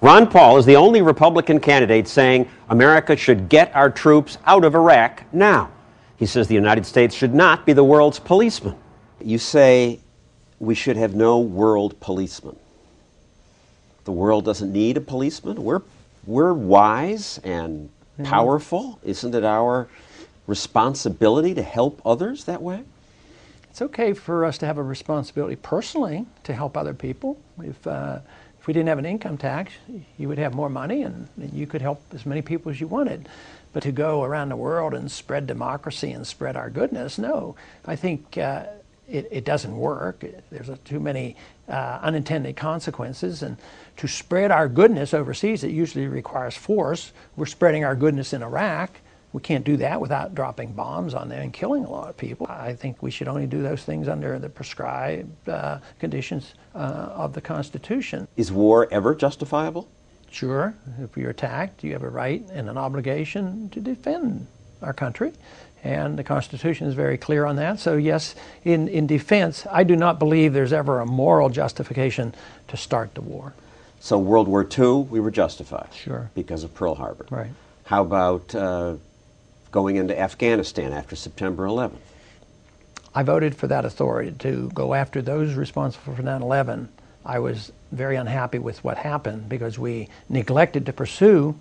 Ron Paul is the only Republican candidate saying America should get our troops out of Iraq now. He says the United States should not be the world's policeman. You say we should have no world policeman. The world doesn't need a policeman. We're wise and powerful. Isn't it our responsibility to help others that way? It's okay for us to have a responsibility personally to help other people. If we didn't have an income tax, you would have more money and you could help as many people as you wanted. But to go around the world and spread democracy and spread our goodness, no. I think it doesn't work. There's too many unintended consequences. And to spread our goodness overseas, it usually requires force. We're spreading our goodness in Iraq. We can't do that without dropping bombs on there and killing a lot of people. I think we should only do those things under the prescribed conditions of the Constitution. Is war ever justifiable? Sure. If you're attacked, you have a right and an obligation to defend our country. And the Constitution is very clear on that. So yes, in defense, I do not believe there's ever a moral justification to start the war. So World War II, we were justified. Sure. Because of Pearl Harbor. Right. How about going into Afghanistan after September 11th? I voted for that authority to go after those responsible for 9/11. I was very unhappy with what happened because we neglected to pursue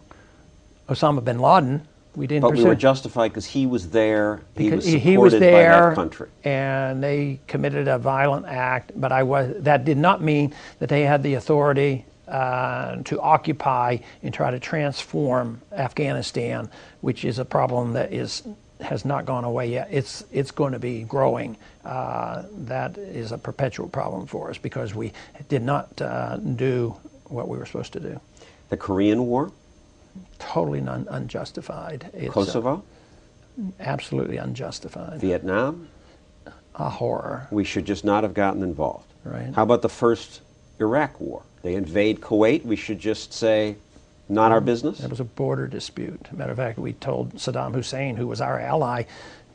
Osama bin Laden. We didn't but pursue. We were justified because he was there. Because he was supported by that country, and they committed a violent act. But that did not mean that they had the authority to occupy and try to transform Afghanistan, which is a problem that has not gone away yet. It's going to be growing. That is a perpetual problem for us because we did not do what we were supposed to do. The Korean War? Totally unjustified. Kosovo? Absolutely unjustified. Vietnam? A horror. We should just not have gotten involved. Right. How about the first Iraq War? They invade Kuwait. We should just say, not our business? It was a border dispute. Matter of fact, we told Saddam Hussein, who was our ally,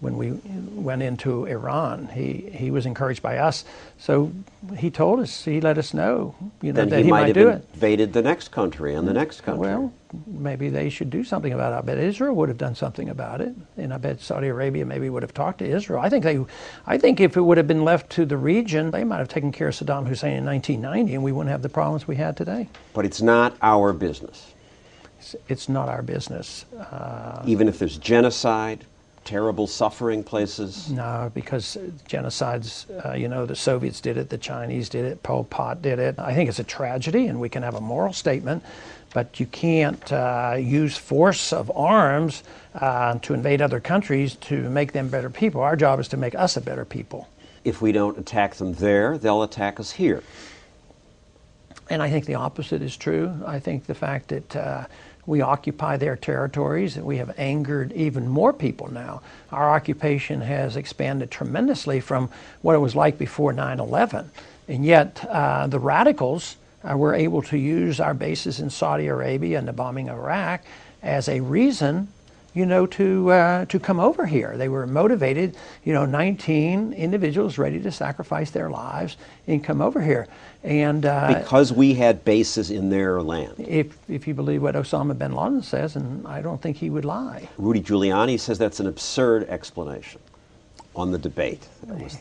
when we went into Iran, he was encouraged by us. So he told us, he let us know, that he might do it. Invaded the next country and the next country. Well, maybe they should do something about it. I bet Israel would have done something about it, and I bet Saudi Arabia maybe would have talked to Israel. I think if it would have been left to the region, they might have taken care of Saddam Hussein in 1990, and we wouldn't have the problems we had today. But it's not our business. It's not our business. Even if there's genocide, terrible suffering places? No, because genocides, the Soviets did it, the Chinese did it, Pol Pot did it. I think it's a tragedy, and we can have a moral statement, but you can't use force of arms to invade other countries to make them better people. Our job is to make us a better people. If we don't attack them there, they'll attack us here. And I think the opposite is true. I think the fact that we occupy their territories, and we have angered even more people now. Our occupation has expanded tremendously from what it was like before 9/11. And yet the radicals were able to use our bases in Saudi Arabia and the bombing of Iraq as a reason to come over here. They were motivated, 19 individuals ready to sacrifice their lives and come over here. And because we had bases in their land. If you believe what Osama bin Laden says, and I don't think he would lie. Rudy Giuliani says that's an absurd explanation on the debate.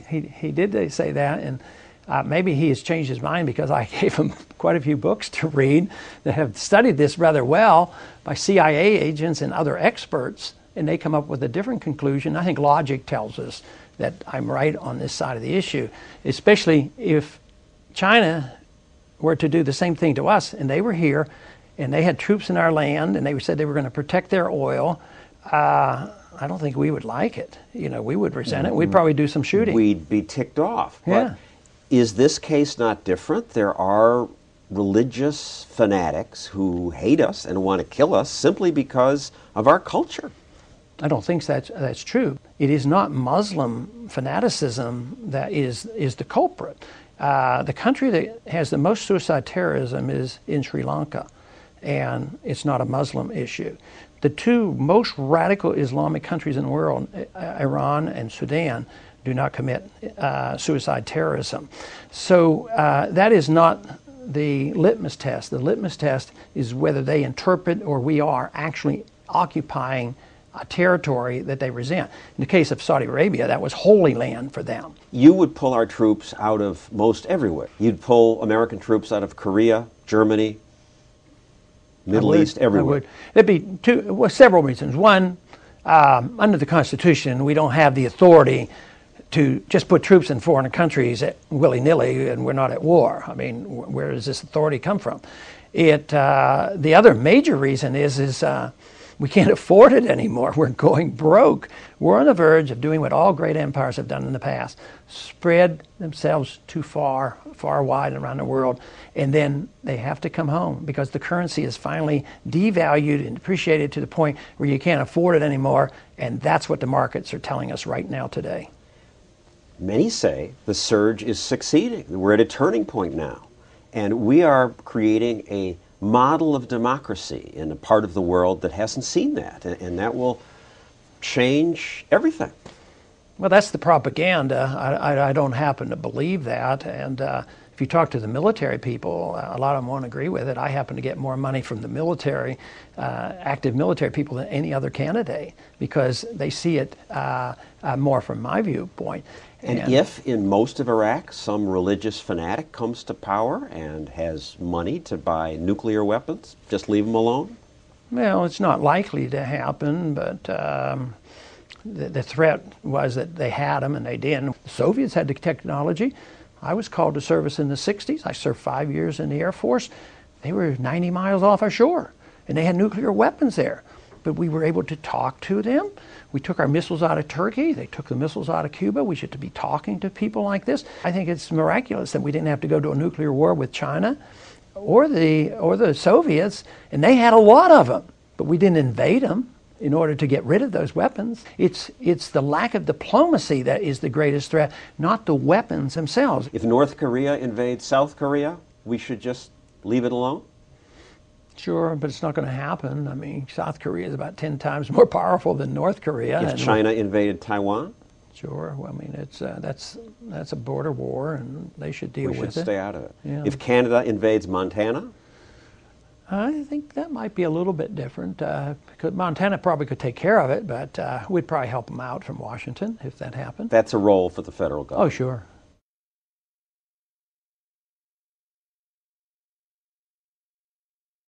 He did say that, and maybe he has changed his mind because I gave him quite a few books to read that have studied this rather well by CIA agents and other experts, and they come up with a different conclusion. I think logic tells us that I'm right on this side of the issue, especially if China were to do the same thing to us, and they were here, and they had troops in our land, and they said they were going to protect their oil. I don't think we would like it. We would resent it. We'd probably do some shooting. We'd be ticked off. Yeah. But is this case not different? There are religious fanatics who hate us and want to kill us simply because of our culture. I don't think that's true. It is not Muslim fanaticism that is the culprit. The country that has the most suicide terrorism is in Sri Lanka, and it's not a Muslim issue. The two most radical Islamic countries in the world, Iran and Sudan, do not commit suicide terrorism. So that is not the litmus test. The litmus test is whether they interpret or we are actually occupying a territory that they resent. In the case of Saudi Arabia, that was holy land for them. You would pull our troops out of most everywhere. You'd pull American troops out of Korea, Germany, Middle East, everywhere. I would. There'd be several reasons. One, under the Constitution, we don't have the authority to just put troops in foreign countries willy-nilly, and we're not at war. I mean, where does this authority come from? The other major reason is we can't afford it anymore. We're going broke. We're on the verge of doing what all great empires have done in the past: spread themselves too far wide around the world, and then they have to come home because the currency is finally devalued and depreciated to the point where you can't afford it anymore, and that's what the markets are telling us right now today. Many say the surge is succeeding. We're at a turning point now, and we are creating a model of democracy in a part of the world that hasn't seen that, and that will change everything. Well, that's the propaganda. I don't happen to believe that, and if you talk to the military people, a lot of them won't agree with it. I happen to get more money from the military, active military people than any other candidate because they see it more from my viewpoint. And if in most of Iraq some religious fanatic comes to power and has money to buy nuclear weapons, just leave them alone? Well, it's not likely to happen, but the threat was that they had them and they didn't. The Soviets had the technology. I was called to service in the 60s. I served 5 years in the Air Force. They were 90 miles off our shore, and they had nuclear weapons there. But we were able to talk to them. We took our missiles out of Turkey. They took the missiles out of Cuba. We should be talking to people like this. I think it's miraculous that we didn't have to go to a nuclear war with China or the Soviets, and they had a lot of them. But we didn't invade them in order to get rid of those weapons. It's the lack of diplomacy that is the greatest threat, not the weapons themselves. If North Korea invades South Korea, we should just leave it alone? Sure, but it's not going to happen. I mean, South Korea is about 10 times more powerful than North Korea. If China invaded Taiwan? Sure. Well, I mean, that's a border war, and they should deal with it. We should stay out of it. Yeah. If Canada invades Montana? I think that might be a little bit different. Because Montana probably could take care of it, but we'd probably help them out from Washington if that happened. That's a role for the federal government. Oh, sure.